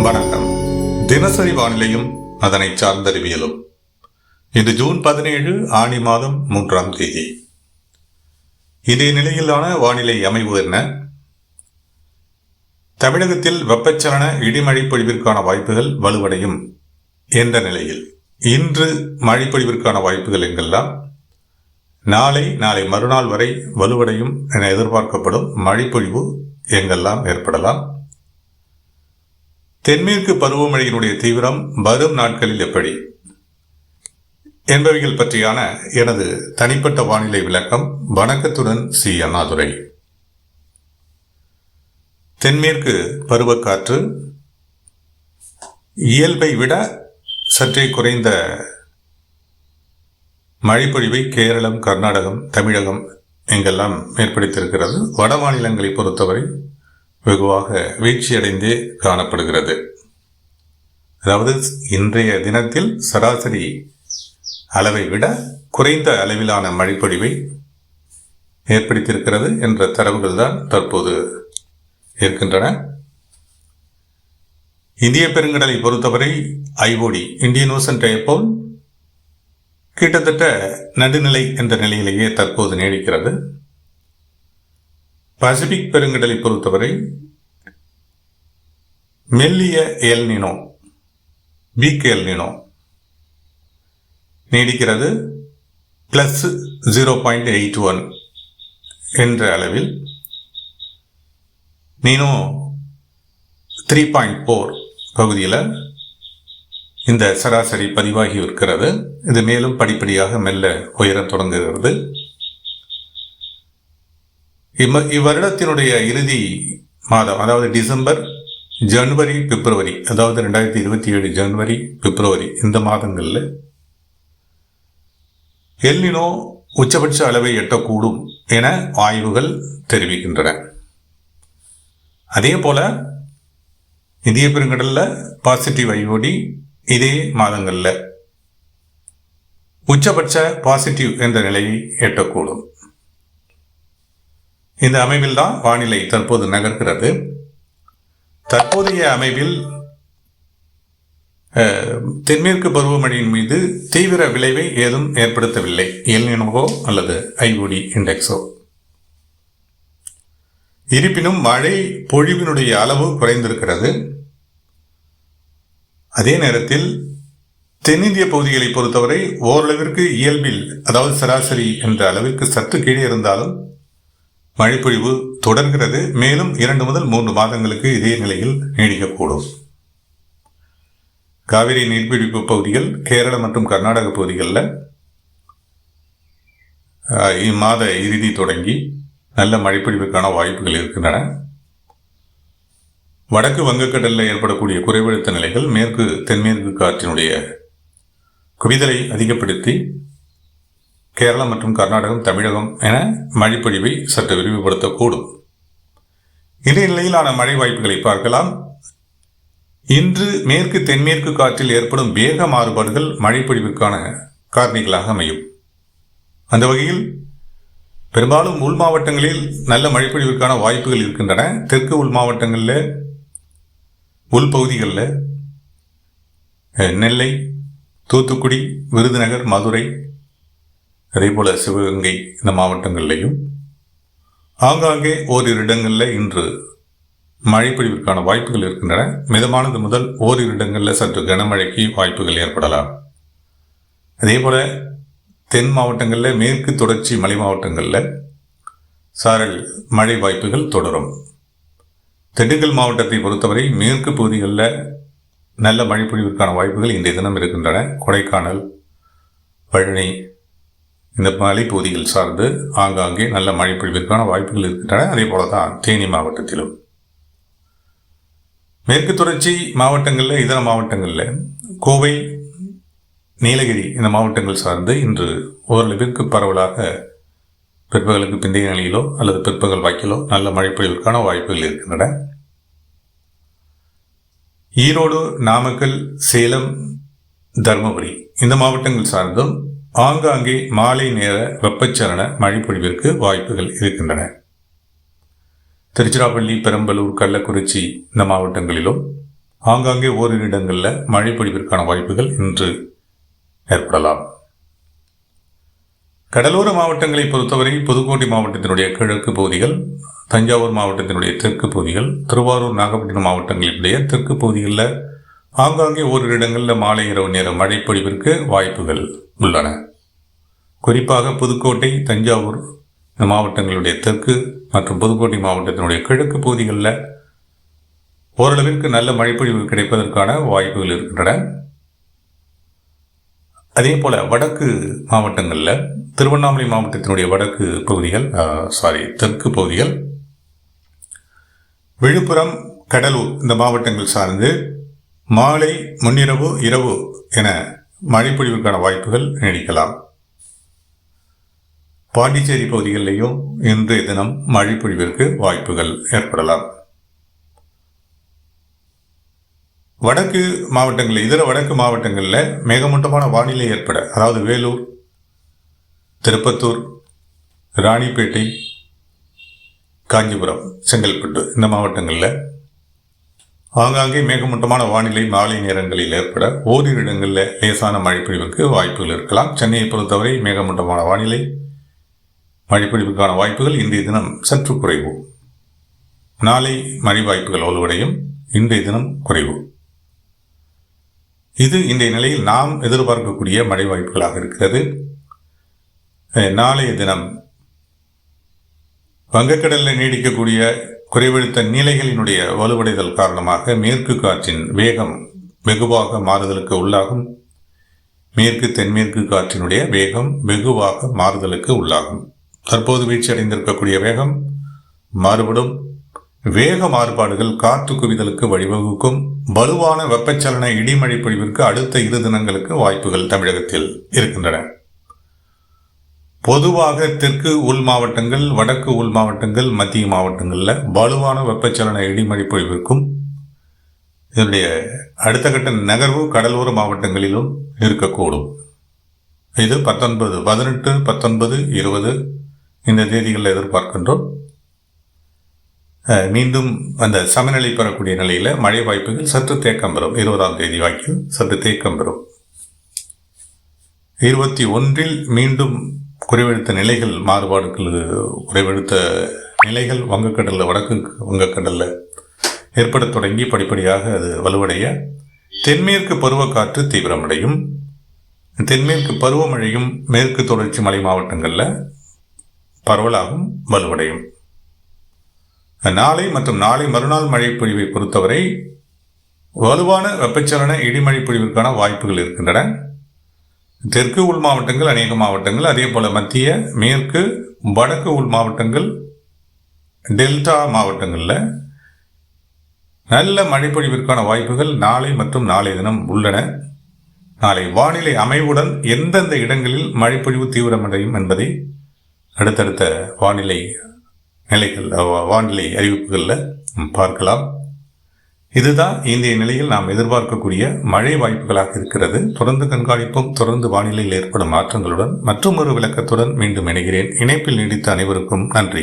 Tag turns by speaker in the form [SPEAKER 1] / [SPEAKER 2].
[SPEAKER 1] வணக்கம். தினசரி வானிலையும் அதனை சார்ந்த அறிவியலும். இது ஜூன் 17 ஆணி மாதம் 3ஆம் தேதி. இதே நிலையிலான வானிலை அமைவு என்ன? தமிழகத்தில் வெப்பச்சலன இடிமழை பொழிவிற்கான வாய்ப்புகள் வலுவடையும் என்ற நிலையில் இன்று மழை பொழிவிற்கான வாய்ப்புகள் எங்கெல்லாம், நாளை மறுநாள் வரை வலுவடையும் என எதிர்பார்க்கப்படும் மழைப்பொழிவு எங்கெல்லாம் ஏற்படலாம், தென்மேற்கு பருவமழையினுடைய தீவிரம் வரும் நாட்களில் எப்படி என்பவைகள் பற்றியான எனது தனிப்பட்ட வானிலை விளக்கம். வணக்கத்துடன் சி. அண்ணாதுரை. தென்மேற்கு பருவக்காற்று இயல்பை விட சற்றே குறைந்த மழைப்பொழிவை கேரளம், கர்நாடகம், தமிழகம் எங்கெல்லாம் ஏற்படுத்தியிருக்கிறது. வட மாநிலங்களை பொறுத்தவரை வெகுவாக வீழ்ச்சியடைந்தே காணப்படுகிறது. அதாவது இன்றைய தினத்தில் சராசரி அளவை விட குறைந்த அளவிலான மழைப்பொழிவை ஏற்படுத்தியிருக்கிறது என்ற தரவுகள் தான் தற்போது இருக்கின்றன. இந்திய பெருங்கடலை பொறுத்தவரை ஐஓடி, இந்தியன் ஓசன் டைபோல், கிட்டத்தட்ட நடுநிலை என்ற நிலையிலேயே தற்போது நீடிக்கிறது. பசிபிக் பெருங்கடலை பொறுத்தவரை மெல்லிய எல்னினோ, வீக் எல்னினோ நீடிக்கிறது. +0.81 என்ற அளவில், நீனோ 3.4 பகுதியில் இந்த சராசரி பதிவாகி இருக்கிறது. இது மேலும் படிப்படியாக மெல்ல உயரத் தொடங்குகிறது. இவ்வருடத்தினுடைய இறுதி மாதம், அதாவது டிசம்பர், ஜனவரி, பிப்ரவரி, அதாவது 2027 ஜனவரி, பிப்ரவரி இந்த மாதங்களில் எல்னினோ உச்சபட்ச அளவை எட்டக்கூடும் என ஆய்வுகள் தெரிவிக்கின்றன. அதே போல இந்திய பெருங்கடலில் பாசிட்டிவ் ஐஓடி இதே மாதங்களில் உச்சபட்ச பாசிட்டிவ் என்ற நிலையை எட்டக்கூடும். இந்த அமைவில் தான் வானிலை தற்போது நகர்கிறது. தற்போதைய அமைவில் தென்மேற்கு பருவமழையின் மீது தீவிர விளைவை ஏதும் ஏற்படுத்தவில்லை எல்னினோவோ அல்லது ஐஓடி இண்டெக்ஸோ. இருப்பினும் மழை பொழிவினுடைய அளவு குறைந்திருக்கிறது. அதே நேரத்தில் தென்னிந்திய பகுதிகளை பொறுத்தவரை ஓரளவிற்கு இயல்பில், அதாவது சராசரி என்ற அளவிற்கு சற்று கீழே இருந்தாலும் மழைப்பொழிவு தொடர்கிறது. மேலும் 2 முதல் 3 மாதங்களுக்கு இதே நிலையில் நீடிக்கக்கூடும். காவிரி நீர்பிடிப்பு பகுதிகள், கேரள மற்றும் கர்நாடக பகுதிகளில் இம்மாத இறுதி தொடங்கி நல்ல மழைப்பொழிவுக்கான வாய்ப்புகள் இருக்கின்றன. வடக்கு வங்கக்கடலில் ஏற்படக்கூடிய குறைவழுத்த நிலைகள் மேற்கு தென்மேற்கு காற்றினுடைய குவிதலை அதிகப்படுத்தி கேரளம் மற்றும் கர்நாடகம், தமிழகம் என மழைப்பொழிவை சற்று விரிவுபடுத்தக்கூடும். இதே நிலையிலான மழை வாய்ப்புகளை பார்க்கலாம். இன்று மேற்கு தென்மேற்கு காற்றில் ஏற்படும் வேக மாறுபாடுகள் மழைப்பொழிவிற்கான காரணிகளாக அமையும். அந்த வகையில் பெரும்பாலும் உள் மாவட்டங்களில் நல்ல மழைப்பொழிவிற்கான வாய்ப்புகள் இருக்கின்றன. தெற்கு உள் மாவட்டங்களில், உள்பகுதிகளில் நெல்லை, தூத்துக்குடி, விருதுநகர், மதுரை, அதே போல சிவகங்கை இந்த மாவட்டங்களிலையும் ஆங்காங்கே ஓரிரு இடங்களில் இன்று மழைப்பொழிவிற்கான வாய்ப்புகள் இருக்கின்றன. மிதமானது முதல் ஓரிரு இடங்களில் சற்று கனமழைக்கு வாய்ப்புகள் ஏற்படலாம். அதே போல தென் மாவட்டங்களில், மேற்கு தொடர்ச்சி மலை மாவட்டங்களில் சாரல் மழை வாய்ப்புகள் தொடரும். திண்டுக்கல் மாவட்டத்தை பொறுத்தவரை மேற்கு பகுதிகளில் நல்ல மழைப்பொழிவிற்கான வாய்ப்புகள் இன்றைய தினம் இருக்கின்றன. கொடைக்கானல், பழனி இந்த மலைப்பகுதிகள் சார்ந்து ஆங்காங்கே நல்ல மழை பொழிவிற்கான வாய்ப்புகள் இருக்கின்றன. அதே போல தான் தேனி மாவட்டத்திலும். மேற்கு தொடர்ச்சி மாவட்டங்களில், இதர மாவட்டங்களில் கோவை, நீலகிரி இந்த மாவட்டங்கள் சார்ந்து இன்று ஓரளவிற்கு பரவலாக பிற்பகலுக்கு பிந்தைய நிலையிலோ அல்லது பிற்பகல் வாக்கிலோ நல்ல மழை பொழிவிற்கான வாய்ப்புகள் இருக்கின்றன. ஈரோடு, நாமக்கல், சேலம், தருமபுரி இந்த மாவட்டங்கள் சார்ந்தும் ஆங்காங்கே மாலை நேர வெப்பச்சலன மழைப்பொழிவிற்கு வாய்ப்புகள் இருக்கின்றன. திருச்சிராப்பள்ளி, பெரம்பலூர், கள்ளக்குறிச்சி இந்த மாவட்டங்களிலும் ஆங்காங்கே ஓரிரு இடங்களில் மழை பொழிவிற்கான வாய்ப்புகள் இன்று ஏற்படலாம். கடலோர மாவட்டங்களை பொறுத்தவரை புதுக்கோட்டை மாவட்டத்தினுடைய கிழக்கு பகுதிகள், தஞ்சாவூர் மாவட்டத்தினுடைய தெற்கு பகுதிகள், திருவாரூர், நாகப்பட்டினம் மாவட்டங்களினுடைய தெற்கு பகுதிகளில் ஆங்காங்கே ஓரிரு இடங்களில் மாலை இரவு நேர மழை பொழிவிற்கு வாய்ப்புகள் உள்ளன. குறிப்பாக புதுக்கோட்டை, தஞ்சாவூர் மாவட்டங்களுடைய தெற்கு மற்றும் புதுக்கோட்டை மாவட்டத்தினுடைய கிழக்கு பகுதிகளில் ஓரளவிற்கு நல்ல மழைப்பொழிவு கிடைப்பதற்கான வாய்ப்புகள் இருக்கின்றன. அதே போல வடக்கு மாவட்டங்களில் திருவண்ணாமலை மாவட்டத்தினுடைய வடக்கு பகுதிகள் தெற்கு பகுதிகள், விழுப்புரம், கடலூர் இந்த மாவட்டங்கள் சார்ந்து மாலை, முன்னிரவு, இரவு என மழைப்பொழிவுக்கான வாய்ப்புகள் நீடிக்கலாம். பாண்டிச்சேரி பகுதிகளிலேயும் இன்றைய தினம் மழைப்பொழிவிற்கு வாய்ப்புகள் ஏற்படலாம். வடக்கு மாவட்டங்களில், இதர வடக்கு மாவட்டங்களில் மேகமூட்டமான வானிலை ஏற்பட, அதாவது வேலூர், திருப்பத்தூர், ராணிப்பேட்டை, காஞ்சிபுரம், செங்கல்பட்டு இந்த மாவட்டங்களில் ஆங்காங்கே மேகமூட்டமான வானிலை மாலை நேரங்களில் ஏற்பட ஓரிரு இடங்களில் லேசான மழைப்பொழிவுக்கு வாய்ப்புகள் இருக்கலாம். சென்னையை பொறுத்தவரை மேகமூட்டமான வானிலை, மழைப்பொழிவுக்கான வாய்ப்புகள் இன்றைய தினம் சற்று குறைவு. நாளை மழை வாய்ப்புகள் வலுவடையும், இன்றைய தினம் குறைவு. இது இன்றைய நிலையில் நாம் எதிர்பார்க்கக்கூடிய மழை வாய்ப்புகளாக இருக்கிறது. நாளைய தினம் வங்கக்கடலில் நீடிக்கக்கூடிய குறைவழுத்த நிலைகளினுடைய வலுவடைதல் காரணமாக மேற்கு காற்றின் வேகம் வெகுவாக மாறுதலுக்கு உள்ளாகும். மேற்கு தென்மேற்கு காற்றினுடைய வேகம் வெகுவாக மாறுதலுக்கு உள்ளாகும். தற்போது வீழ்ச்சி அடைந்திருக்கக்கூடிய வேகம் மாறுபடும். வேக மாறுபாடுகள் காற்று குவிதலுக்கு வழிவகுக்கும். வலுவான வெப்பச்சலன இடிமழை பொழிவிற்கு அடுத்த 2 தினங்களுக்கு வாய்ப்புகள் தமிழகத்தில் இருக்கின்றன. பொதுவாக தெற்கு உள் மாவட்டங்கள், வடக்கு உள் மாவட்டங்கள், மத்திய மாவட்டங்களில் வலுவான வெப்பச்சலன இடிமழை பொழிவிற்கும் இதனுடைய அடுத்த கட்ட நகர்வு கடலோர மாவட்டங்களிலும் இருக்கக்கூடும். இது 18, 19, 20 இந்த தேதிகளில் எதிர்பார்க்கின்றோம். மீண்டும் அந்த சமநிலை பெறக்கூடிய நிலையில் மழை வாய்ப்புகள் சற்று தேக்கம் பெறும். 20ஆம் தேதி வாக்கில் சற்று தேக்கம் பெறும். 21 மீண்டும் குறைவழுத்த நிலைகள் குறைவழுத்த நிலைகள் வங்கக்கடலில், வடக்கு வங்கக்கடலில் ஏற்பட தொடங்கி படிப்படியாக அது வலுவடைய தென்மேற்கு பருவக்காற்று தீவிரமடையும். தென்மேற்கு பருவமழையும் மேற்கு தொடர்ச்சி மலை மாவட்டங்களில் பரவலாகவும் வலுவடையும். நாளை மற்றும் நாளை மறுநாள் மழை பொழிவை பொறுத்தவரை வலுவான வெப்பச்சலன இடிமழை பொழிவிற்கான வாய்ப்புகள் இருக்கின்றன. தெற்கு உள் மாவட்டங்கள், அநேக மாவட்டங்கள், அதே போல மத்திய, மேற்கு, வடக்கு உள் மாவட்டங்கள், டெல்டா மாவட்டங்களில் நல்ல மழை பொழிவிற்கான வாய்ப்புகள் நாளை மற்றும் நாளைய தினம் உள்ளன. நாளை வானிலை அமைவுடன் எந்தெந்த இடங்களில் மழைப்பொழிவு தீவிரமடையும் என்பதை அடுத்தடுத்த வானிலை அறிவிப்புகளில் பார்க்கலாம். இதுதான் இந்திய நிலையில் நாம் எதிர்பார்க்கக்கூடிய மழை வாய்ப்புகளாக இருக்கிறது. தொடர்ந்து கண்காணிப்போம். தொடர்ந்து வானிலையில் ஏற்படும் மாற்றங்களுடன் மற்றும் ஒரு விளக்கத்துடன் மீண்டும் இணைகிறேன். இணைப்பில் நீடித்த அனைவருக்கும் நன்றி.